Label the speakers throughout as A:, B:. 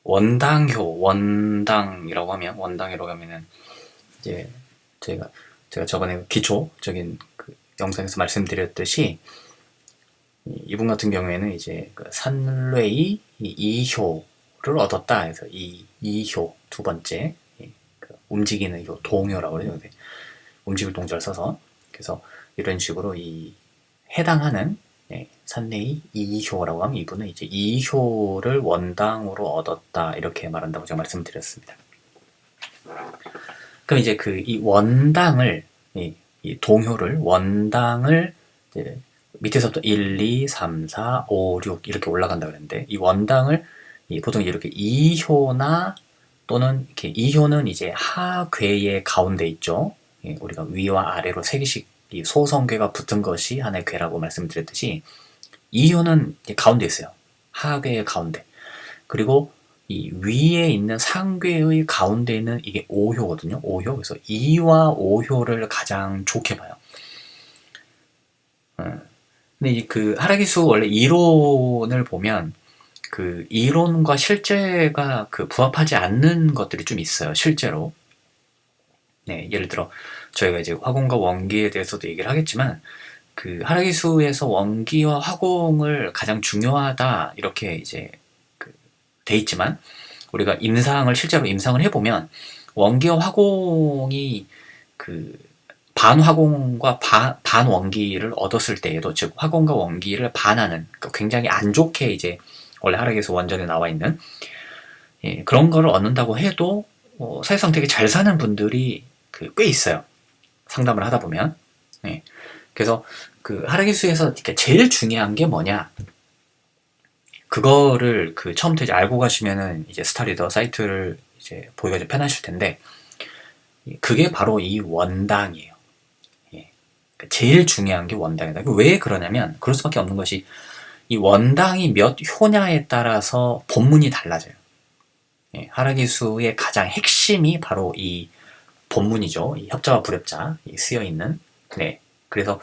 A: 원당이라고 하면은 이제 제가 저번에 기초적인 그 영상에서 말씀드렸듯이 이분 같은 경우에는 이제 그 산뢰의 이효를 얻었다 해서 이 이효 두 번째 그 움직이는 효 동효라고 그래요. 움직일 동자를 써서 그래서 이런 식으로 이 해당하는 산뢰의 이효라고 하면 이분은 이제 이효를 원당으로 얻었다 이렇게 말한다고 제가 말씀드렸습니다. 그럼 이제 그 이 원당을 이 동효를 원당을 이제 밑에서부터 1, 2, 3, 4, 5, 6 이렇게 올라간다 그랬는데 이 원당을 보통 이렇게 2효나 또는 이렇게 2효는 이제 하괴의 가운데 있죠. 우리가 위와 아래로 세 개씩 이 소성괴가 붙은 것이 하나의 괴라고 말씀드렸듯이 2효는 가운데 있어요. 하괴의 가운데. 그리고 이 위에 있는 상괴의 가운데 있는 이게 5효거든요. 5효. 그래서 2와 5효를 가장 좋게 봐요. 근데 그 하라기수 원래 이론을 보면 그 이론과 실제가 그 부합하지 않는 것들이 좀 있어요. 실제로. 네, 예를 들어 저희가 이제 화공과 원기에 대해서도 얘기를 하겠지만 그 하라기수에서 원기와 화공을 가장 중요하다 이렇게 이제 돼 있지만 우리가 실제로 임상을 해보면 원기와 화공이 그 반화공과 반원기를 얻었을 때에도 즉 화공과 원기를 반하는 그러니까 굉장히 안 좋게 이제 원래 하락에서 원전에 나와 있는 그런 거를 얻는다고 해도 사실상 되게 잘 사는 분들이 꽤 있어요. 상담을 하다 보면. 그래서 그 하락기수에서 제일 중요한 게 뭐냐? 그거를 처음부터 이제 알고 가시면은 이제 스타리더 사이트를 이제 보기가 좀 편하실 텐데 그게 바로 이 원당이에요. 제일 중요한 게 원당이다. 왜 그러냐면 그럴 수밖에 없는 것이 이 원당이 몇 효냐에 따라서 본문이 달라져요. 하락기수의 가장 핵심이 바로 이 본문이죠. 이 협자와 불협자 쓰여 있는. 네. 그래서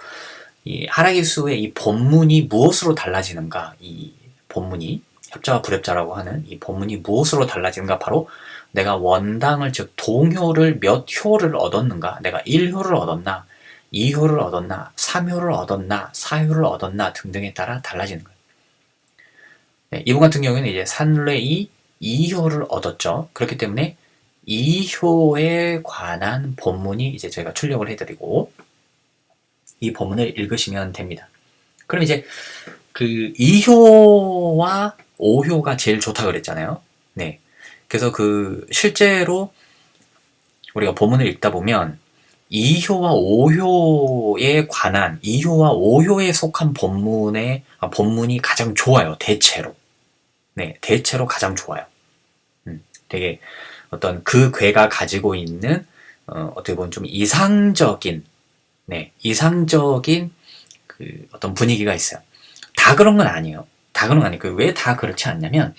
A: 이 하락기수의 이 본문이 무엇으로 달라지는가? 이 본문이 협자와 불협자라고 하는 이 본문이 무엇으로 달라지는가? 바로 내가 원당을 즉 동효를 몇 효를 얻었는가? 내가 1효를 얻었나? 2효를 얻었나? 3효를 얻었나? 4효를 얻었나? 등등에 따라 달라지는 거예요. 네, 이분 같은 경우에는 이제 산뢰이 2효를 얻었죠. 그렇기 때문에 2효에 관한 본문이 이제 저희가 출력을 해드리고 이 본문을 읽으시면 됩니다. 그럼 이제 그 2효와 5효가 제일 좋다고 그랬잖아요. 네. 그래서 실제로 우리가 본문을 읽다 보면 2효와 5효에 관한 2효와 5효에 속한 본문이 가장 좋아요. 대체로. 네, 대체로 가장 좋아요. 되게 어떤 그 괴가 가지고 있는 어떻게 보면 좀 이상적인 어떤 분위기가 있어요. 다 그런 건 아니에요. 다 그런 건 아니고 왜 다 그렇지 않냐면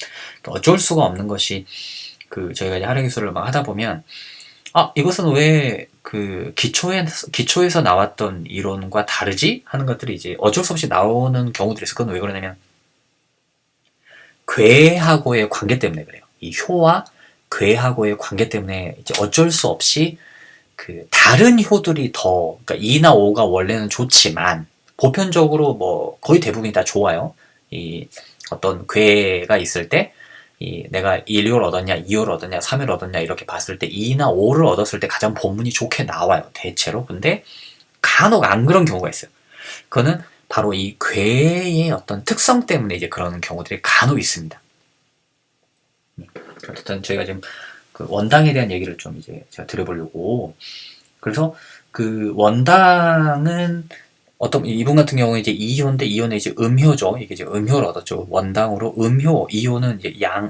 A: 어쩔 수가 없는 것이 저희가 이제 하락기술을 막 하다 보면 이것은 왜 기초에서 나왔던 이론과 다르지? 하는 것들이 이제 어쩔 수 없이 나오는 경우들이 있어요. 그건 왜 그러냐면 괴하고의 관계 때문에 그래요. 이 효와 괴하고의 관계 때문에 이제 어쩔 수 없이 다른 효들이 그러니까 2나 5가 원래는 좋지만 보편적으로 뭐 거의 대부분이 다 좋아요. 이 어떤 괴가 있을 때 내가 1효를 얻었냐, 2효를 얻었냐, 3효를 얻었냐 이렇게 봤을 때 2나 5를 얻었을 때 가장 본문이 좋게 나와요. 대체로. 근데 간혹 안 그런 경우가 있어요. 그거는 바로 이 괴의 어떤 특성 때문에 이제 그런 경우들이 간혹 있습니다. 어쨌든 저희가 지금 원당에 대한 얘기를 좀 이제 제가 드려보려고. 그래서 원당은 이분 같은 경우는 이제 2효인데 2효는 이제 음효죠. 이게 이제 음효를 얻었죠. 원당으로 음효, 2효는 이제 양,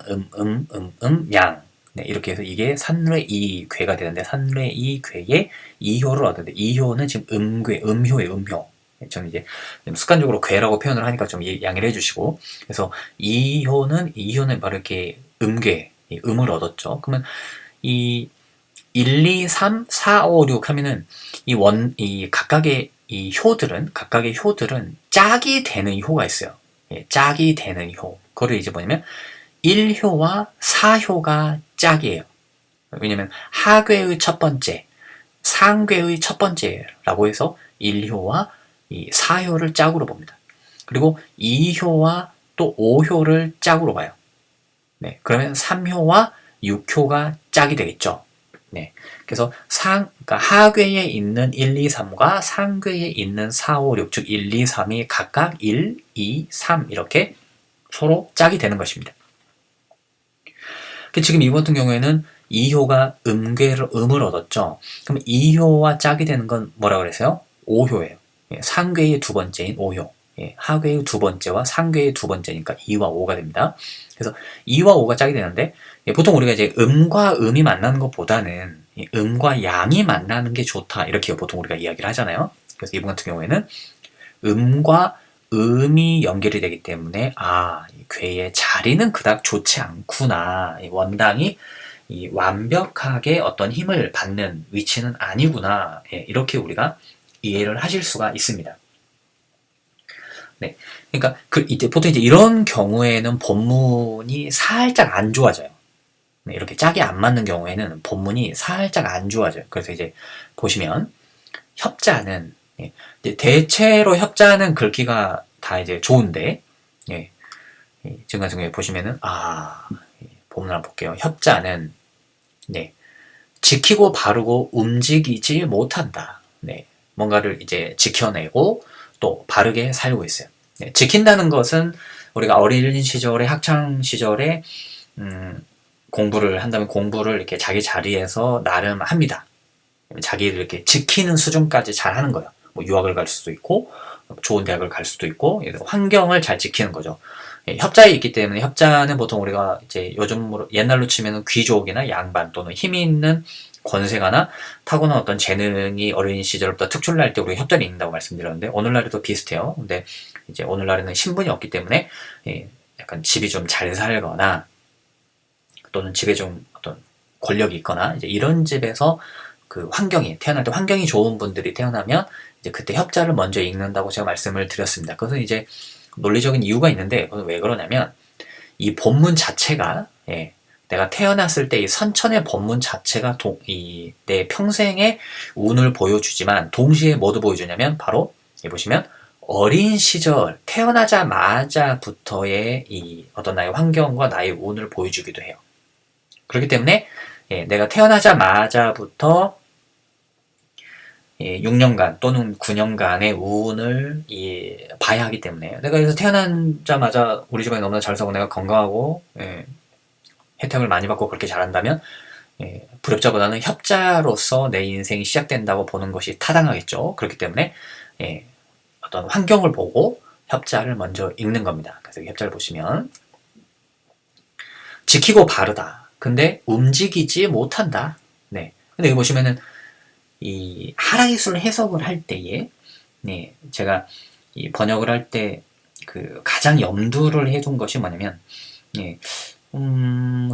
A: 양. 네, 이렇게 해서 이게 산뢰이 괴가 되는데 산뢰이 괴에 2효를 얻었는데 2효는 지금 음효의 음효. 저는 이제 습관적으로 괴라고 표현을 하니까 좀 양해를 해주시고. 그래서 2효는 바로 이렇게 음을 얻었죠. 그러면 이 1, 2, 3, 4, 5, 6 하면은 각각의 효들은 짝이 되는 효가 있어요. 짝이 되는 효. 그거를 이제 뭐냐면 1효와 사효가 짝이에요. 왜냐면 하괴의 첫 번째, 상괴의 첫 번째라고 해서 1효와 이 4효를 짝으로 봅니다. 그리고 2효와 또 5효를 짝으로 봐요. 네, 그러면 3효와 6효가 짝이 되겠죠. 네, 그래서 그러니까 하괴에 있는 1, 2, 3과 상괴에 있는 4, 5, 6, 즉 1, 2, 3이 각각 1, 2, 3 이렇게 서로 짝이 되는 것입니다. 지금 이번 같은 경우에는 2효가 음을 얻었죠. 그럼 2효와 짝이 되는 건 뭐라고 그랬어요? 5효예요. 상괴의 두 번째인 5효. 하괴의 두 번째와 상괴의 두 번째니까 2와 5가 됩니다. 그래서 2와 5가 짝이 되는데, 보통 우리가 이제 음과 음이 만나는 것보다는 음과 양이 만나는 게 좋다, 이렇게 보통 우리가 이야기를 하잖아요. 그래서 이번 같은 경우에는 음과 음이 연결이 되기 때문에 이 괴의 자리는 그닥 좋지 않구나, 이 원당이 완벽하게 어떤 힘을 받는 위치는 아니구나, 이렇게 우리가 이해를 하실 수가 있습니다. 네, 그러니까 이제 보통 이제 이런 경우에는 본문이 살짝 안 좋아져요. 네, 이렇게 짝이 안 맞는 경우에는 본문이 살짝 안 좋아져요. 그래서 이제 보시면 협자는, 이제 대체로 협자는 긁기가 다 이제 좋은데, 지금 같은 경우에 보시면은 본문 한번 볼게요. 협자는 지키고 바르고 움직이지 못한다. 뭔가를 이제 지켜내고 또 바르게 살고 있어요. 지킨다는 것은 우리가 어린 시절에, 학창 시절에 공부를 한다면 공부를 이렇게 자기 자리에서 나름 합니다. 자기를 이렇게 지키는 수준까지 잘 하는 거예요. 뭐 유학을 갈 수도 있고, 좋은 대학을 갈 수도 있고, 환경을 잘 지키는 거죠. 협자에 있기 때문에, 협자는 보통 우리가 이제 요즘으로 옛날로 치면은 귀족이나 양반 또는 힘이 있는 권세가나 타고난 어떤 재능이 어린 시절부터 특출날 때 우리가 협자를 읽는다고 말씀드렸는데, 오늘날에도 비슷해요. 근데 이제 오늘날에는 신분이 없기 때문에 약간 집이 좀 잘 살거나 또는 집에 좀 어떤 권력이 있거나 이제 이런 집에서 그 태어날 때 환경이 좋은 분들이 태어나면 이제 그때 협자를 먼저 읽는다고 제가 말씀을 드렸습니다. 그것은 이제 논리적인 이유가 있는데, 그건 왜 그러냐면 이 본문 자체가 내가 태어났을 때 이 선천의 본문 자체가 내 평생의 운을 보여주지만 동시에 뭐도 보여주냐면 바로 보시면 어린 시절 태어나자마자부터의 이 어떤 나의 환경과 나의 운을 보여주기도 해요. 그렇기 때문에 내가 태어나자마자부터 6년간 또는 9년간의 운을 봐야 하기 때문에, 내가 그래서 태어나자마자 우리 집안이 너무나 잘 사고 내가 건강하고 혜택을 많이 받고 그렇게 잘한다면 불협자보다는 협자로서 내 인생이 시작된다고 보는 것이 타당하겠죠. 그렇기 때문에 어떤 환경을 보고 협자를 먼저 읽는 겁니다. 그래서 협자를 보시면 지키고 바르다. 근데 움직이지 못한다. 근데 여기 보시면은 이 하라기술 해석을 할 때에 제가 이 번역을 할 때 그 가장 염두를 해둔 것이 뭐냐면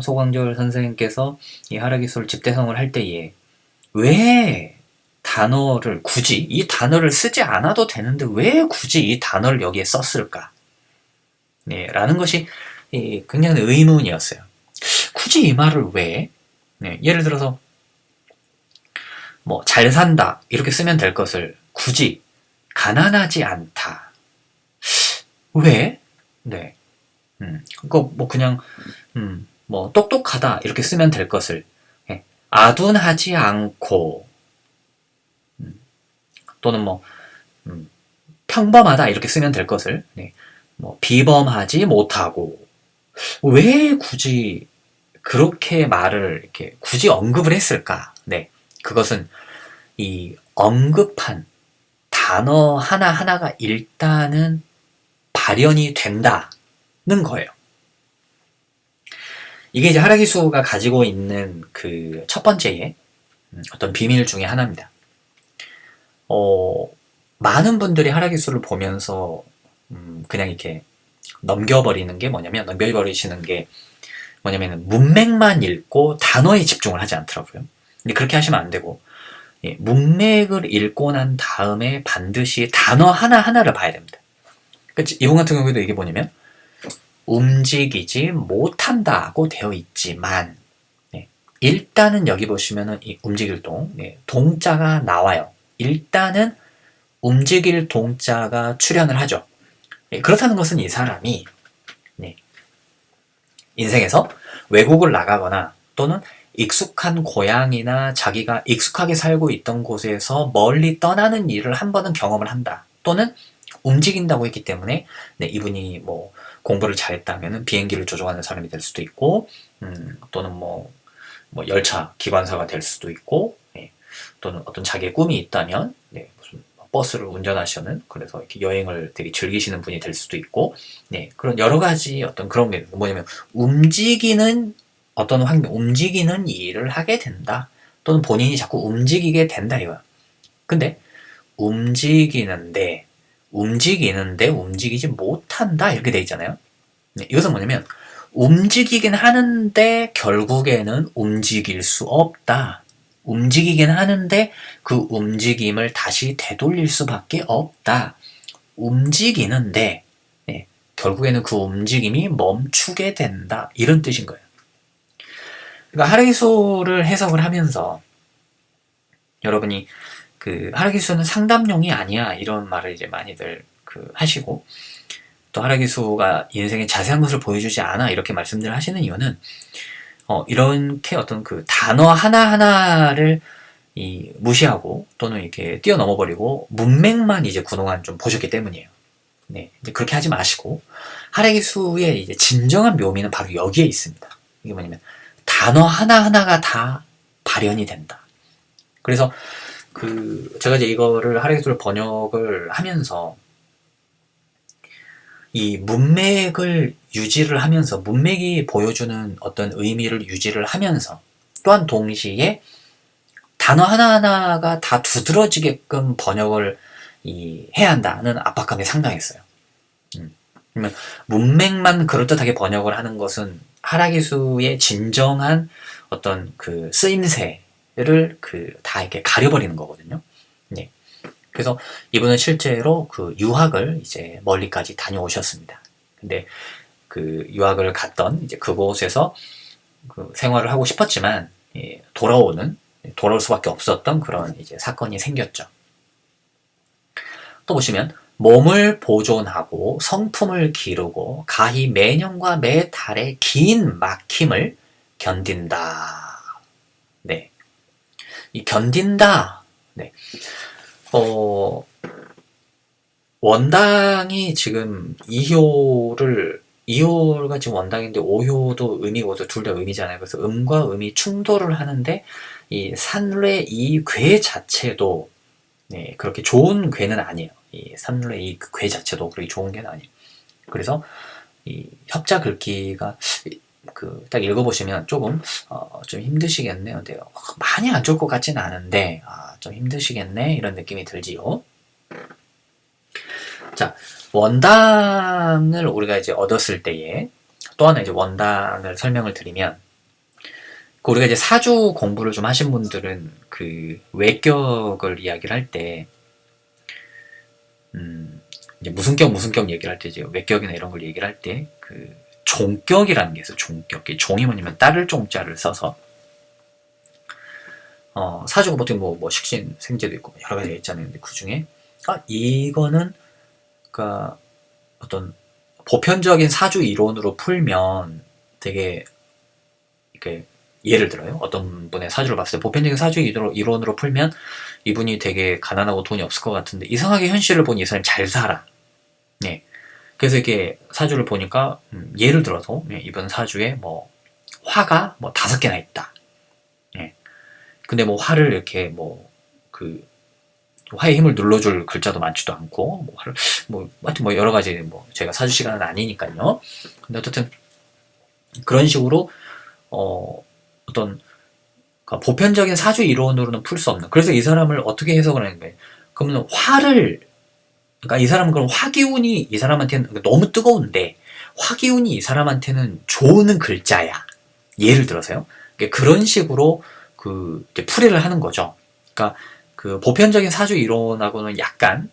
A: 소광절 선생님께서 이 하라기술 집대성을 할 때에 왜 단어를 굳이 이 단어를 쓰지 않아도 되는데 왜 굳이 이 단어를 여기에 썼을까? 라는 것이 굉장히 의문이었어요. 굳이 이 말을 왜? 예를 들어서 뭐 잘 산다 이렇게 쓰면 될 것을 굳이 가난하지 않다. 왜? 그거 뭐 그냥 뭐 똑똑하다 이렇게 쓰면 될 것을 아둔하지 않고 또는 뭐 평범하다 이렇게 쓰면 될 것을 뭐 비범하지 못하고, 왜 굳이 그렇게 말을 이렇게 굳이 언급을 했을까? 그것은 이 언급한 단어 하나하나가 일단은 발현이 된다는 거예요. 이게 이제 하라기수가 가지고 있는 그 첫 번째의 어떤 비밀 중에 하나입니다. 많은 분들이 하라기수를 보면서 그냥 이렇게 넘겨버리시는 게 뭐냐면 문맥만 읽고 단어에 집중을 하지 않더라고요. 근데 그렇게 하시면 안 되고 문맥을 읽고 난 다음에 반드시 단어 하나하나를 봐야 됩니다. 이번 같은 경우에도 이게 뭐냐면 움직이지 못한다고 되어 있지만, 네, 일단은 여기 보시면은 이 움직일 네, 동자가 나와요. 일단은 움직일 동자가 출현을 하죠. 네, 그렇다는 것은 이 사람이, 네, 인생에서 외국을 나가거나 또는 익숙한 고향이나 자기가 익숙하게 살고 있던 곳에서 멀리 떠나는 일을 한 번은 경험을 한다. 또는 움직인다고 했기 때문에, 네, 이분이 뭐 공부를 잘했다면 비행기를 조종하는 사람이 될 수도 있고, 또는 뭐 열차 기관사가 될 수도 있고, 네, 또는 어떤 자기의 꿈이 있다면, 네, 무슨 버스를 운전하시는, 그래서 이렇게 여행을 되게 즐기시는 분이 될 수도 있고, 네, 그런 여러 가지 어떤 그런 게 뭐냐면 움직이는 어떤 환경, 움직이는 일을 하게 된다. 또는 본인이 자꾸 움직이게 된다 이거야. 근데 움직이는데 움직이지 못한다 이렇게 돼 있잖아요. 네, 이것은 뭐냐면 움직이긴 하는데 결국에는 움직일 수 없다. 움직이긴 하는데 그 움직임을 다시 되돌릴 수밖에 없다. 움직이는데, 네, 결국에는 그 움직임이 멈추게 된다. 이런 뜻인 거예요. 그러니까 하르기수를 해석을 하면서 여러분이 그 하르기수는 상담용이 아니야 이런 말을 이제 많이들 하시고, 또 하르기수가 인생의 자세한 것을 보여주지 않아 이렇게 말씀들을 하시는 이유는 이렇게 어떤 그 단어 하나하나를 무시하고 또는 이렇게 뛰어넘어 버리고 문맥만 이제 그동안 좀 보셨기 때문이에요. 네, 이제 그렇게 하지 마시고 하르기수의 이제 진정한 묘미는 바로 여기에 있습니다. 이게 뭐냐면 단어 하나하나가 다 발현이 된다. 그래서 제가 이제 이거를 하르기수를 번역을 하면서 이 문맥을 유지를 하면서, 문맥이 보여주는 어떤 의미를 유지를 하면서 또한 동시에 단어 하나하나가 다 두드러지게끔 번역을 해야 한다는 압박감이 상당했어요. 그러면 문맥만 그럴듯하게 번역을 하는 것은 하라기수의 진정한 어떤 그 쓰임새를 다 이렇게 가려버리는 거거든요. 네. 그래서 이분은 실제로 유학을 이제 멀리까지 다녀오셨습니다. 근데 유학을 갔던 이제 그곳에서 생활을 하고 싶었지만 돌아올 수밖에 없었던 그런 이제 사건이 생겼죠. 또 보시면 몸을 보존하고 성품을 기르고 가히 매년과 매달의 긴 막힘을 견딘다. 네. 이 견딘다. 네. 원당이 지금 2효가 지금 원당인데 5효도 음이고도 둘 다 음이잖아요. 그래서 음과 음이 충돌을 하는데 이 산뢰 이 괴 자체도, 네, 그렇게 좋은 괴는 아니에요. 이 산뢰 이 괴 자체도 그렇게 좋은 괴는 아니에요. 그래서 이 협자 긁기가 딱 읽어보시면 조금 좀 힘드시겠네요. 근데 많이 안 좋을 것 같지는 않은데 좀 힘드시겠네 이런 느낌이 들지요. 자, 원당을 우리가 이제 얻었을 때에 또 하나 이제 원당을 설명을 드리면, 우리가 이제 사주 공부를 좀 하신 분들은 외격을 이야기를 할 때, 이제 무슨격 얘기를 할 때, 이제 외격이나 이런 걸 얘기를 할 때, 종격이라는 게 있어요. 종격. 종이 뭐냐면 따를 종자를 써서, 사주가 보통 뭐 식신, 생재도 있고 여러 가지가 있잖아요. 근데 그 중에, 이거는, 그러니까 어떤 보편적인 사주 이론으로 풀면 되게 이렇게, 예를 들어요. 어떤 분의 사주를 봤을 때 보편적인 사주 이론으로 풀면 이분이 되게 가난하고 돈이 없을 것 같은데 이상하게 현실을 보니 이 사람이 잘 살아. 네. 그래서 이렇게 사주를 보니까 예를 들어서 이번 사주에 뭐 화가 뭐 5개나 있다. 네. 근데 뭐 화를 이렇게 화의 힘을 눌러줄 글자도 많지도 않고, 하여튼 여러 가지, 제가 사주 시간은 아니니까요. 근데 어쨌든, 그런 식으로, 어떤, 보편적인 사주 이론으로는 풀 수 없는. 그래서 이 사람을 어떻게 해석을 하는 거예요? 그러면 그러니까 이 사람은 그럼 화기운이 이 사람한테는 너무 뜨거운데, 화기운이 이 사람한테는 좋은 글자야. 예를 들어서요. 그런 식으로 이제 풀이를 하는 거죠. 그러니까, 보편적인 사주 이론하고는 약간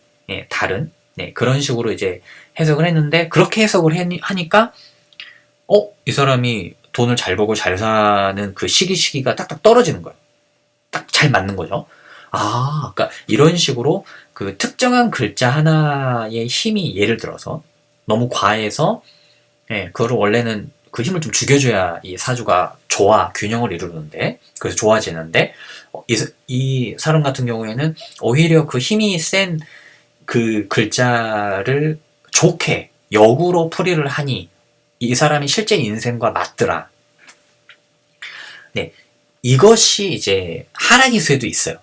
A: 다른 그런 식으로 이제 해석을 했는데, 그렇게 해석을 하니까 이 사람이 돈을 잘 벌고 잘 사는 그 시기가 딱딱 떨어지는 거예요. 딱 잘 맞는 거죠. 그러니까 이런 식으로 그 특정한 글자 하나의 힘이 예를 들어서 너무 과해서 그거를 원래는 그 힘을 좀 죽여줘야 이 사주가 균형을 이루는데, 그래서 좋아지는데, 이 사람 같은 경우에는 오히려 그 힘이 센 그 글자를 좋게 역으로 풀이를 하니 이 사람이 실제 인생과 맞더라. 네, 이것이 이제 하나기수에도 있어요.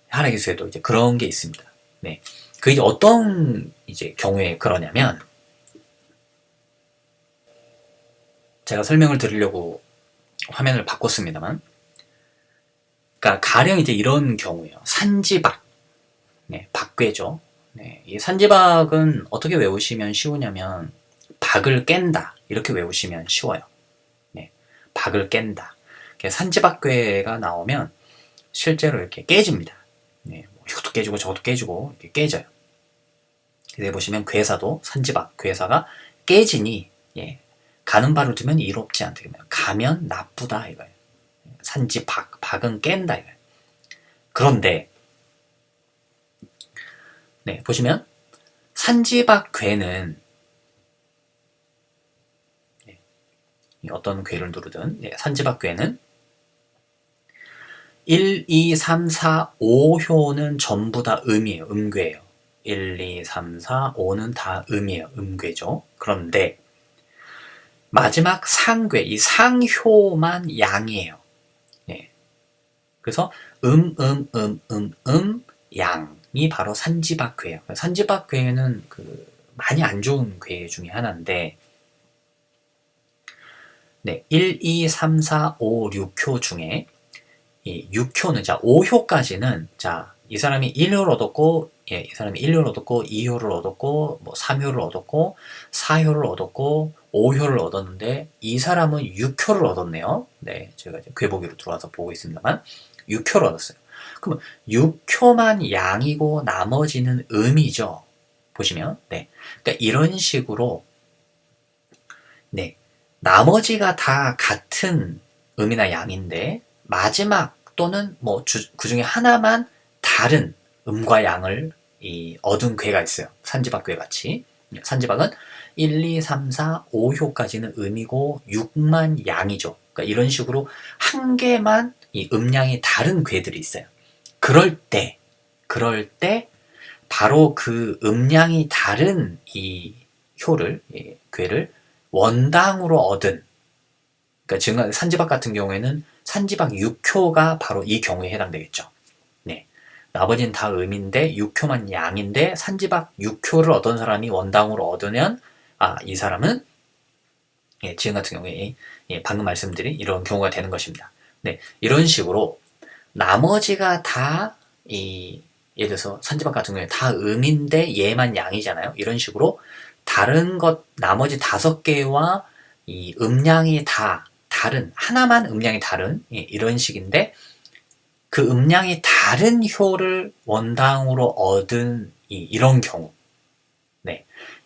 A: 하나기수에도 이제 그런 게 있습니다. 네, 그 이제 어떤 이제 경우에 그러냐면, 제가 설명을 드리려고 화면을 바꿨습니다만, 그러니까 가령 이제 이런 경우예요. 산지박, 박괴죠. 이 산지박은 어떻게 외우시면 쉬우냐면 박을 깬다 이렇게 외우시면 쉬워요. 박을 깬다. 산지박괴가 나오면 실제로 이렇게 깨집니다. 뭐 이것도 깨지고 저것도 깨지고 이렇게 깨져요. 그래서 보시면 괴사도 산지박 괴사가 깨지니 가는 바를 두면 이롭지 않다. 가면 나쁘다 이거예요. 산지박 박은 깬다 이거예요. 그런데 보시면 산지박 괴는 어떤 괴를 누르든 산지박 괴는 1, 2, 3, 4, 5효는 전부 다 음이에요. 음괴예요. 1, 2, 3, 4, 5는 다 음이에요. 음괴죠. 그런데 마지막 상괴, 이 상효만 양이에요. 그래서 양이 바로 산지박괴예요. 산지박괴는 많이 안 좋은 괴 중에 하나인데, 1, 2, 3, 4, 5, 6효 중에 이 6효는, 5효까지는, 이 사람이 1효를 얻었고, 이 사람이 1효를 얻었고, 2효를 얻었고, 3효를 얻었고, 4효를 얻었고, 5효를 얻었는데, 이 사람은 6효를 얻었네요. 제가 이제 궤보기로 들어와서 보고 있습니다만, 6효를 얻었어요. 그러면 6효만 양이고, 나머지는 음이죠. 보시면, 그러니까 이런 식으로, 나머지가 다 같은 음이나 양인데, 마지막 또는 그 중에 하나만 다른 음과 양을 얻은 괴가 있어요. 산지박괴 같이. 산지박은 1, 2, 3, 4, 5효까지는 음이고 6만 양이죠. 그러니까 이런 식으로 한 개만 이 음양이 다른 괴들이 있어요. 그럴 때 바로 그 음양이 다른 이 효를, 괴를 원당으로 얻은, 그러니까 지금 산지박 같은 경우에는 산지박 6효가 바로 이 경우에 해당되겠죠. 나머지는 다 음인데 6효만 양인데 산지박 6효를 얻은 사람이 원당으로 얻으면 이 사람은 지금 같은 경우에 방금 말씀드린 이런 경우가 되는 것입니다. 이런 식으로 나머지가 다 예를 들어서 산지박 같은 경우에 다 음인데 얘만 양이잖아요. 이런 식으로 다른 것 나머지 5개와 이 음양이 다 다른, 하나만 음양이 다른 이런 식인데, 그 음양이 다른 효를 원당으로 얻은 이런 경우,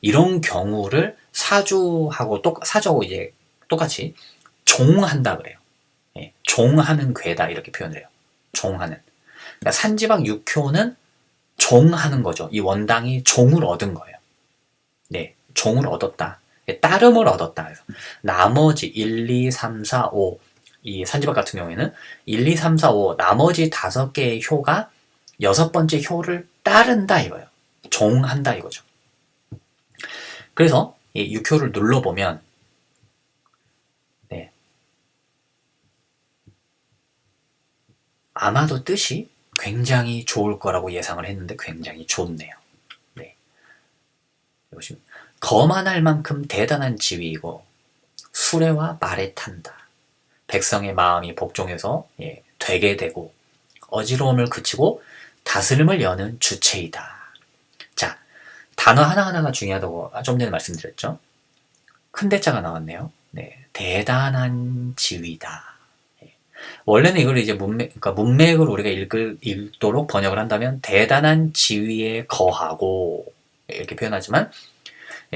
A: 이런 경우를 사주하고 이제 똑같이 종한다 그래요. 종하는 괴다 이렇게 표현을 해요. 종하는. 그러니까 산지박 6효는 종하는 거죠. 이 원당이 종을 얻은 거예요. 종을 얻었다. 따름을 얻었다. 그래서 나머지 1, 2, 3, 4, 5, 이 산지박 같은 경우에는 1, 2, 3, 4, 5 나머지 5개의 효가 6번째 효를 따른다 이거예요. 종한다 이거죠. 그래서 이 6효를 눌러보면 아마도 뜻이 굉장히 좋을 거라고 예상을 했는데 굉장히 좋네요. 보시면 거만할 만큼 대단한 지위이고 수레와 말에 탄다. 백성의 마음이 복종해서 되게 되고 어지러움을 그치고 다스림을 여는 주체이다. 자, 단어 하나하나가 중요하다고 좀 전에 말씀드렸죠. 큰 대자가 나왔네요. 대단한 지위다. 원래는 이걸 이제 그러니까 문맥을 우리가 읽도록 번역을 한다면 대단한 지위에 거하고 이렇게 표현하지만,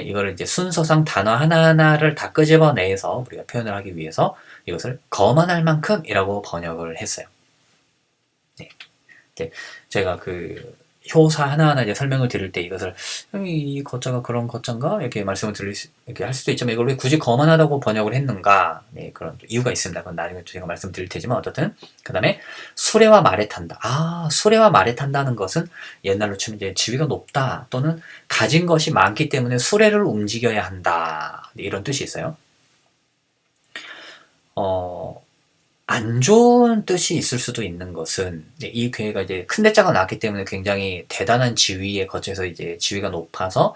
A: 이거를 이제 순서상 단어 하나하나를 다 끄집어내서 우리가 표현을 하기 위해서 이것을 거만할 만큼이라고 번역을 했어요. 네. 제가 그 효사 하나하나 이제 설명을 드릴 때 이것을 이 거자가 그런 거자인가 이렇게 말씀을 이렇게 할 수도 있지만 이걸 왜 굳이 거만하다고 번역을 했는가? 네, 그런 이유가 있습니다. 그건 나중에 제가 말씀드릴 테지만 어떻든 그 다음에 수레와 말에 탄다. 수레와 말에 탄다는 것은 옛날로 치면 이제 지위가 높다 또는 가진 것이 많기 때문에 수레를 움직여야 한다. 네, 이런 뜻이 있어요. 안 좋은 뜻이 있을 수도 있는 것은 이 괴가 이제 큰 대자가 나왔기 때문에 굉장히 대단한 지위에 거쳐서 이제 지위가 높아서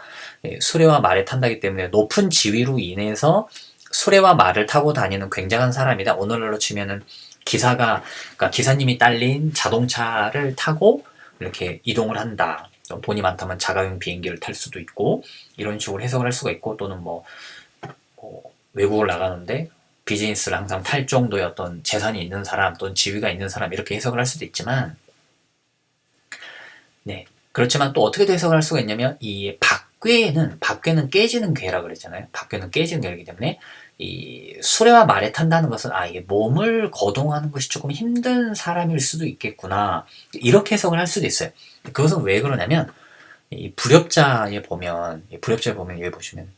A: 수레와 말에 탄다기 때문에 높은 지위로 인해서 수레와 말을 타고 다니는 굉장한 사람이다. 오늘날로 치면은 그러니까 기사님이 딸린 자동차를 타고 이렇게 이동을 한다. 돈이 많다면 자가용 비행기를 탈 수도 있고 이런 식으로 해석을 할 수가 있고 또는 뭐 외국을 나가는데 비즈니스를 항상 탈 정도의 어떤 재산이 있는 사람 또는 지위가 있는 사람 이렇게 해석을 할 수도 있지만 네 그렇지만 또 어떻게 해석을 할 수가 있냐면 이 박괴는 깨지는 괴라 그랬잖아요. 박괴는 깨지는 괴이기 때문에 이 수레와 말에 탄다는 것은 이게 몸을 거동하는 것이 조금 힘든 사람일 수도 있겠구나 이렇게 해석을 할 수도 있어요. 그것은 왜 그러냐면 이 불협자에 보면 여기 보시면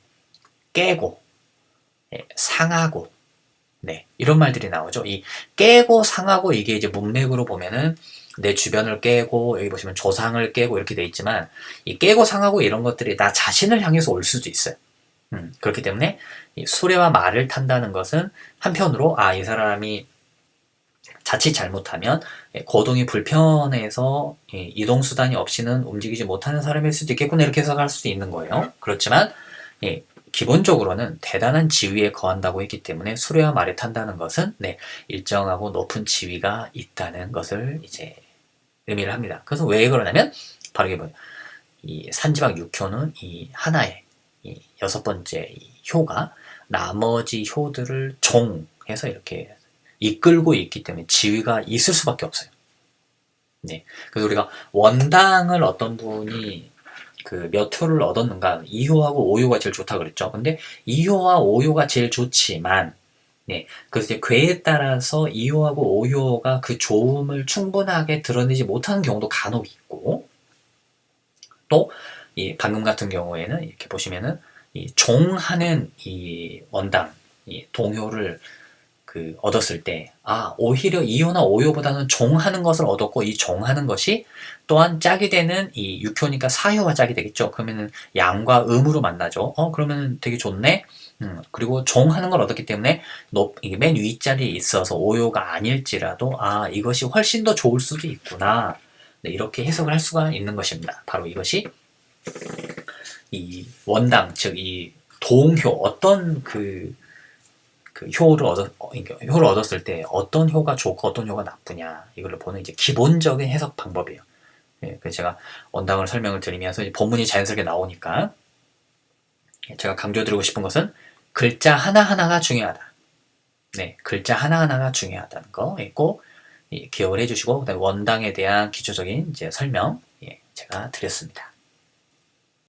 A: 깨고 상하고 네, 이런 말들이 나오죠. 이 깨고 상하고 이게 이제 문맥으로 보면은 내 주변을 깨고 여기 보시면 조상을 깨고 이렇게 돼 있지만 이 깨고 상하고 이런 것들이 나 자신을 향해서 올 수도 있어요. 그렇기 때문에 이 수레와 말을 탄다는 것은 한편으로 이 사람이 자칫 잘못하면 거동이 불편해서 이동 수단이 없이는 움직이지 못하는 사람일 수도 있겠구나 이렇게 해석할 수도 있는 거예요. 그렇지만 기본적으로는 대단한 지위에 거한다고 했기 때문에 수레와 말에 탄다는 것은 일정하고 높은 지위가 있다는 것을 이제 의미를 합니다. 그래서 왜 그러냐면 바로 이게 뭐예요? 이 산지박 6효는 이 하나의 이 6번째 이 효가 나머지 효들을 종해서 이렇게 이끌고 있기 때문에 지위가 있을 수밖에 없어요. 네. 그래서 우리가 원당을 어떤 분이 그 몇 효를 얻었는가 2효하고 5효가 제일 좋다 그랬죠. 근데 2효와 5효가 제일 좋지만 그래서 이제 괴에 따라서 2효하고 5효가 그 좋음을 충분하게 드러내지 못하는 경우도 간혹 있고 또 이 방금 같은 경우에는 이렇게 보시면은 이 종하는 이 원당 이 동효를 얻었을 때 오히려 2효나 5효보다는 종하는 것을 얻었고 이 종하는 것이 또한 짝이 되는 이 6효니까 4효와 짝이 되겠죠. 그러면은 양과 음으로 만나죠. 그러면 되게 좋네. 그리고 종하는 걸 얻었기 때문에 이게 맨 윗자리에 있어서 5효가 아닐지라도 이것이 훨씬 더 좋을 수도 있구나. 네, 이렇게 해석을 할 수가 있는 것입니다. 바로 이것이 이 원당 즉 이 동효 어떤 효를 얻었을 때 어떤 효가 좋고 어떤 효가 나쁘냐 이걸 보는 이제 기본적인 해석 방법이에요. 그래서 제가 원당을 설명을 드리면서 본문이 자연스럽게 나오니까 제가 강조드리고 싶은 것은 글자 하나하나가 중요하다. 네, 글자 하나하나가 중요하다는 거 꼭 기억을 해주시고 그다음에 원당에 대한 기초적인 이제 설명 제가 드렸습니다.